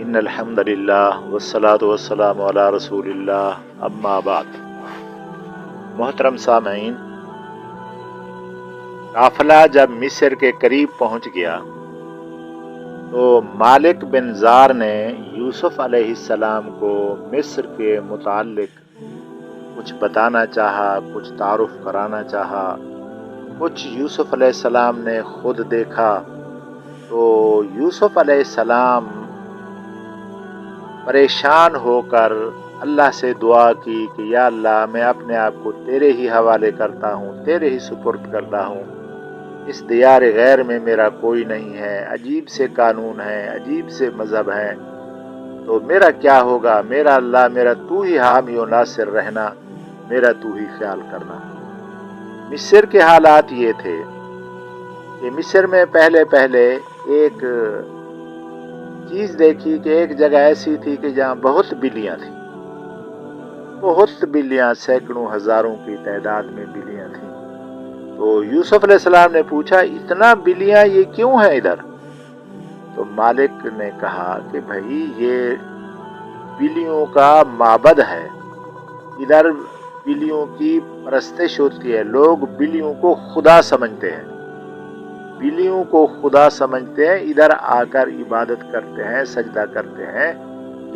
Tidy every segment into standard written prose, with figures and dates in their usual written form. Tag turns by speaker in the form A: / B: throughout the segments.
A: ان الحمد للہ والصلاۃ والسلام علی رسول اللہ اما بعد۔ محترم سامعین، قافلہ جب مصر کے قریب پہنچ گیا تو مالک بن زار نے یوسف علیہ السلام کو مصر کے متعلق کچھ بتانا چاہا، کچھ تعارف کرانا چاہا، کچھ یوسف علیہ السلام نے خود دیکھا۔ تو یوسف علیہ السلام پریشان ہو کر اللہ سے دعا کی کہ یا اللہ، میں اپنے آپ کو تیرے ہی حوالے کرتا ہوں، تیرے ہی سپرد کرتا ہوں۔ اس دیار غیر میں میرا کوئی نہیں ہے، عجیب سے قانون ہیں، عجیب سے مذہب ہیں، تو میرا کیا ہوگا؟ میرا اللہ، میرا تو ہی حامی و ناصر رہنا، میرا تو ہی خیال کرنا۔ مصر کے حالات یہ تھے کہ مصر میں پہلے ایک چیز دیکھی کہ ایک جگہ ایسی تھی کہ جہاں بہت بلیاں تھیں، بہت بلیاں، سینکڑوں ہزاروں کی تعداد میں بلیاں تھیں۔ تو یوسف علیہ السلام نے پوچھا، اتنا بلیاں یہ کیوں ہیں ادھر؟ تو مالک نے کہا کہ بھائی یہ بلیوں کا معبد ہے، ادھر بلیوں کی پرستش ہوتی ہے، لوگ بلیوں کو خدا سمجھتے ہیں، بلیوں کو خدا سمجھتے ہیں، ادھر آ کر عبادت کرتے ہیں، سجدہ کرتے ہیں،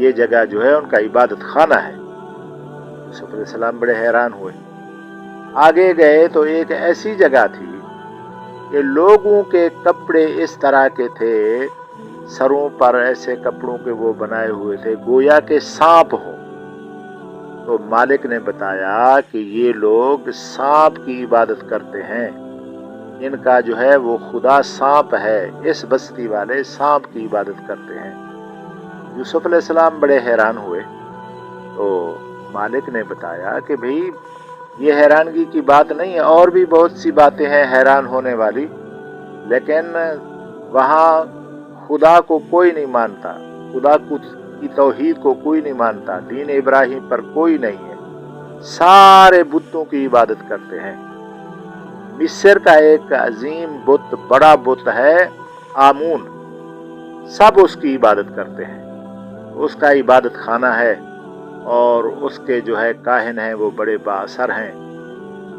A: یہ جگہ جو ہے ان کا عبادت خانہ ہے۔ یوسف علیہ السلام بڑے حیران ہوئے۔ آگے گئے تو ایک ایسی جگہ تھی کہ لوگوں کے کپڑے اس طرح کے تھے، سروں پر ایسے کپڑوں کے وہ بنائے ہوئے تھے گویا کہ سانپ ہوں۔ تو مالک نے بتایا کہ یہ لوگ سانپ کی عبادت کرتے ہیں، ان کا جو ہے وہ خدا سانپ ہے، اس بستی والے سانپ کی عبادت کرتے ہیں۔ یوسف علیہ السلام بڑے حیران ہوئے۔ تو مالک نے بتایا کہ بھئی یہ حیرانگی کی بات نہیں ہے، اور بھی بہت سی باتیں ہیں حیران ہونے والی، لیکن وہاں خدا کو کوئی نہیں مانتا، خدا کی توحید کو کوئی نہیں مانتا، دین ابراہیم پر کوئی نہیں ہے، سارے بتوں کی عبادت کرتے ہیں۔ مصر کا ایک عظیم بت، بڑا بت ہے آمون، سب اس کی عبادت کرتے ہیں، اس کا عبادت خانہ ہے، اور اس کے جو ہے کاہن ہیں وہ بڑے با اثر ہیں۔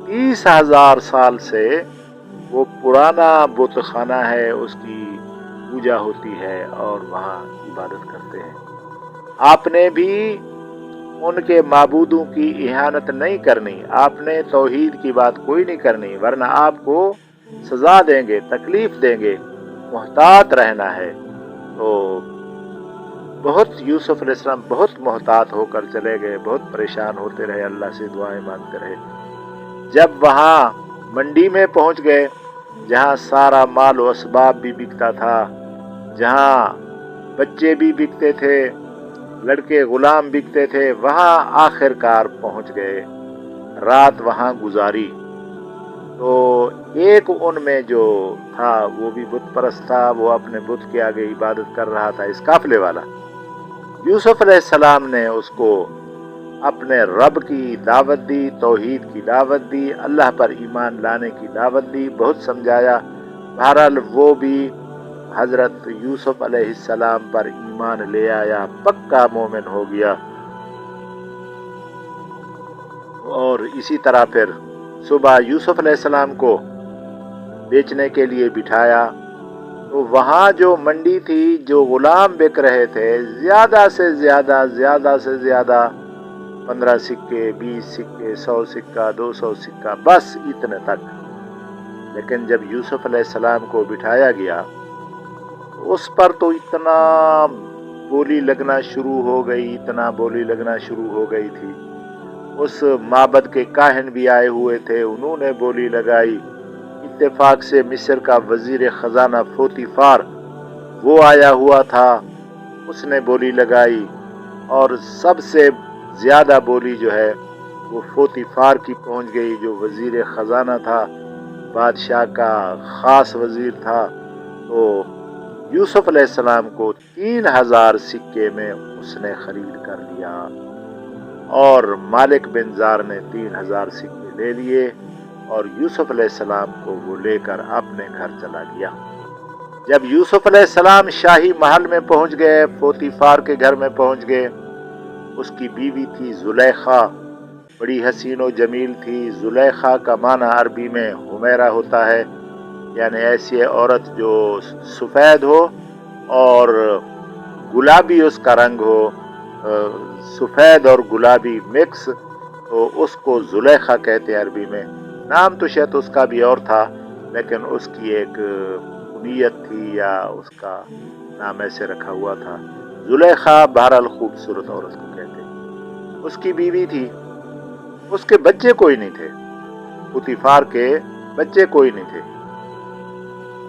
A: 30,000 سال سے وہ پرانا بت خانہ ہے، اس کی پوجا ہوتی ہے اور وہاں عبادت کرتے ہیں۔ آپ نے بھی ان کے معبودوں کی اہانت نہیں کرنی، آپ نے توحید کی بات کوئی نہیں کرنی، ورنہ آپ کو سزا دیں گے، تکلیف دیں گے، محتاط رہنا ہے۔ تو بہت یوسف علیہ السلام بہت محتاط ہو کر چلے گئے، بہت پریشان ہوتے رہے، اللہ سے دعائیں مانگتے رہے۔ جب وہاں منڈی میں پہنچ گئے، جہاں سارا مال و اسباب بھی بکتا تھا، جہاں بچے بھی بکتے تھے، لڑکے غلام بکتے تھے، وہاں آخر کار پہنچ گئے، رات وہاں گزاری۔ تو ایک ان میں جو تھا وہ بھی بت پرست تھا، وہ اپنے بت کے آگے عبادت کر رہا تھا، اس قافلے والا۔ یوسف علیہ السلام نے اس کو اپنے رب کی دعوت دی، توحید کی دعوت دی، اللہ پر ایمان لانے کی دعوت دی، بہت سمجھایا۔ بہرحال وہ بھی حضرت یوسف علیہ السلام پر ایمان لے آیا، پکا مومن ہو گیا۔ اور اسی طرح پھر صبح یوسف علیہ السلام کو بیچنے کے لیے بٹھایا، تو وہاں جو منڈی تھی، جو غلام بک رہے تھے، زیادہ سے زیادہ 15 سکے، 20 سکے، 100 سکہ، 200 سکہ، بس اتنے تک۔ لیکن جب یوسف علیہ السلام کو بٹھایا گیا، اس پر تو اتنا بولی لگنا شروع ہو گئی، اتنا بولی لگنا شروع ہو گئی تھی۔ اس معبد کے کاہن بھی آئے ہوئے تھے، انہوں نے بولی لگائی۔ اتفاق سے مصر کا وزیر خزانہ پوتیفار وہ آیا ہوا تھا، اس نے بولی لگائی، اور سب سے زیادہ بولی جو ہے وہ پوتیفار کی پہنچ گئی، جو وزیر خزانہ تھا، بادشاہ کا خاص وزیر تھا۔ تو یوسف علیہ السلام کو 3,000 سکے میں اس نے خرید کر لیا، اور مالک بن زار نے 3,000 سکے لے لیے، اور یوسف علیہ السلام کو وہ لے کر اپنے گھر چلا گیا۔ جب یوسف علیہ السلام شاہی محل میں پہنچ گئے، پوتیفار کے گھر میں پہنچ گئے، اس کی بیوی تھی زلیخا، بڑی حسین و جمیل تھی۔ زلیخا کا معنی عربی میں حمیرہ ہوتا ہے، یعنی ایسی عورت جو سفید ہو اور گلابی اس کا رنگ ہو، سفید اور گلابی مکس، تو اس کو زلیخا کہتے ہیں عربی میں۔ نام تو شاید اس کا بھی اور تھا، لیکن اس کی ایک کنیت تھی یا اس کا نام ایسے رکھا ہوا تھا۔ زلیخا بہرحال خوبصورت عورت کو کہتے ہیں۔ اس کی بیوی تھی، اس کے بچے کوئی نہیں تھے، پوتیفار کے بچے کوئی نہیں تھے۔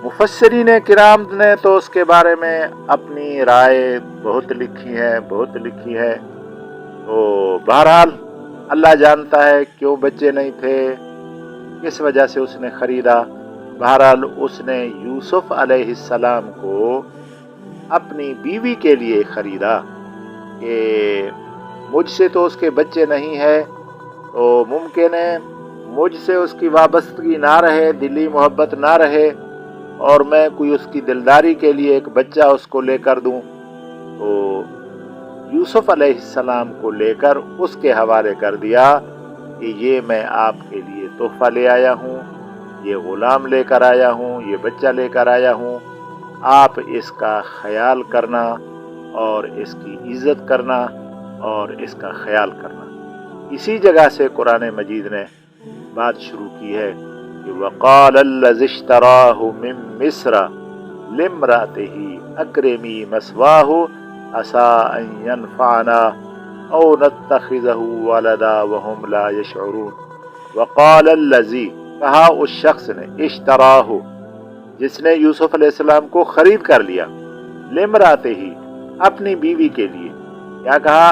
A: مفسرین کرام نے تو اس کے بارے میں اپنی رائے بہت لکھی ہے، تو بہرحال اللہ جانتا ہے کیوں بچے نہیں تھے، کس وجہ سے اس نے خریدا۔ بہرحال اس نے یوسف علیہ السلام کو اپنی بیوی کے لیے خریدا کہ مجھ سے تو اس کے بچے نہیں ہے، تو ممکن ہے مجھ سے اس کی وابستگی نہ رہے، دلی محبت نہ رہے، اور میں کوئی اس کی دلداری کے لیے ایک بچہ اس کو لے کر دوں، تو یوسف علیہ السلام کو لے کر اس کے حوالے کر دیا کہ یہ میں آپ کے لیے تحفہ لے آیا ہوں، یہ غلام لے کر آیا ہوں، یہ بچہ لے کر آیا ہوں، آپ اس کا خیال کرنا اور اس کی عزت کرنا اور اس کا خیال کرنا۔ اسی جگہ سے قرآن مجید نے بات شروع کی ہے کہ وَقَالَ الَّذِي اشْتَرَاهُ مِن مِصْرَ لِامْرَأَتِهِ أَكْرِمِي مَثْوَاهُ عَسَىٰ أَن يَنفَعَنَا أَوْ نَتَّخِذَهُ وَلَدًا وَهُمْ لَا يَشْعُرُونَ۔ وَقَالَ الَّذِي، کہا اس شخص نے، اشتراہ، جس نے یوسف علیہ السلام کو خرید کر لیا، لِامْرَأَتِهِ، اپنی بیوی کے لیے، کیا کہا؟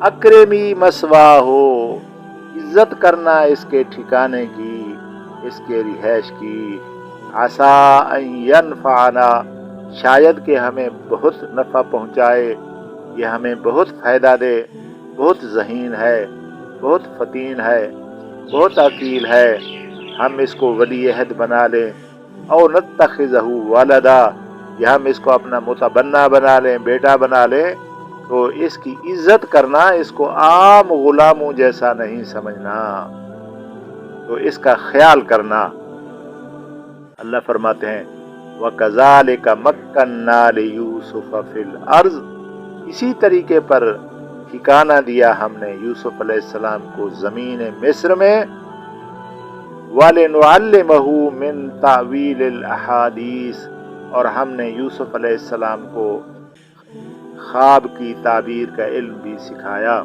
A: اکرمی مثواہ، عزت کرنا اس کے ٹھکانے کی، اس کے رہائش کی، عسیٰ ان ینفعنا، شاید کہ ہمیں بہت نفع پہنچائے، یہ ہمیں بہت فائدہ دے، بہت ذہین ہے، بہت فطین ہے، بہت عقیل ہے، ہم اس کو ولی عہد بنا لیں، او نتخذہ ولدا، یا ہم اس کو اپنا متبنہ بنا لیں، بیٹا بنا لیں، تو اس کی عزت کرنا، اس کو عام غلاموں جیسا نہیں سمجھنا، تو اس کا خیال کرنا۔ اللہ فرماتے ہیں وَكَذَلِكَ مَكَّنَّا لِيُوسُفَ فِي الْأَرْضِ، اسی طریقے پر ٹھکانہ دیا ہم نے یوسف علیہ السلام کو زمین مصر میں، وَلِنُعَلِّمَهُ مِن تَعْوِيلِ الْأَحَادِيثِ، اور ہم نے یوسف علیہ السلام کو خواب کی تعبیر کا علم بھی سکھایا،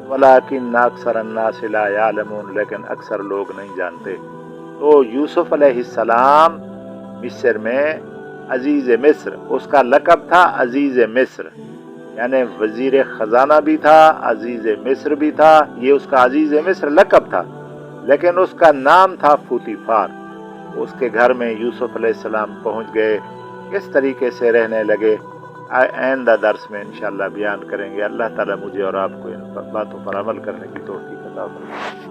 A: وَلَٰكِنَّ أَكْثَرَ النَّاسِ لَا يَعْلَمُونَ، لیکن اکثر لوگ نہیں جانتے۔ تو یوسف علیہ السلام مصر میں عزیز مصر، اس کا لقب تھا عزیز مصر، یعنی وزیر خزانہ بھی تھا، عزیز مصر بھی تھا، یہ اس کا عزیز مصر لقب تھا، لیکن اس کا نام تھا پوتیفار۔ اس کے گھر میں یوسف علیہ السلام پہنچ گئے، کس طریقے سے رہنے لگے، آئندہ درس میں انشاءاللہ بیان کریں گے۔ اللہ تعالیٰ مجھے اور آپ کو ان باتوں پر عمل کرنے کی توفیق عطا فرمائے۔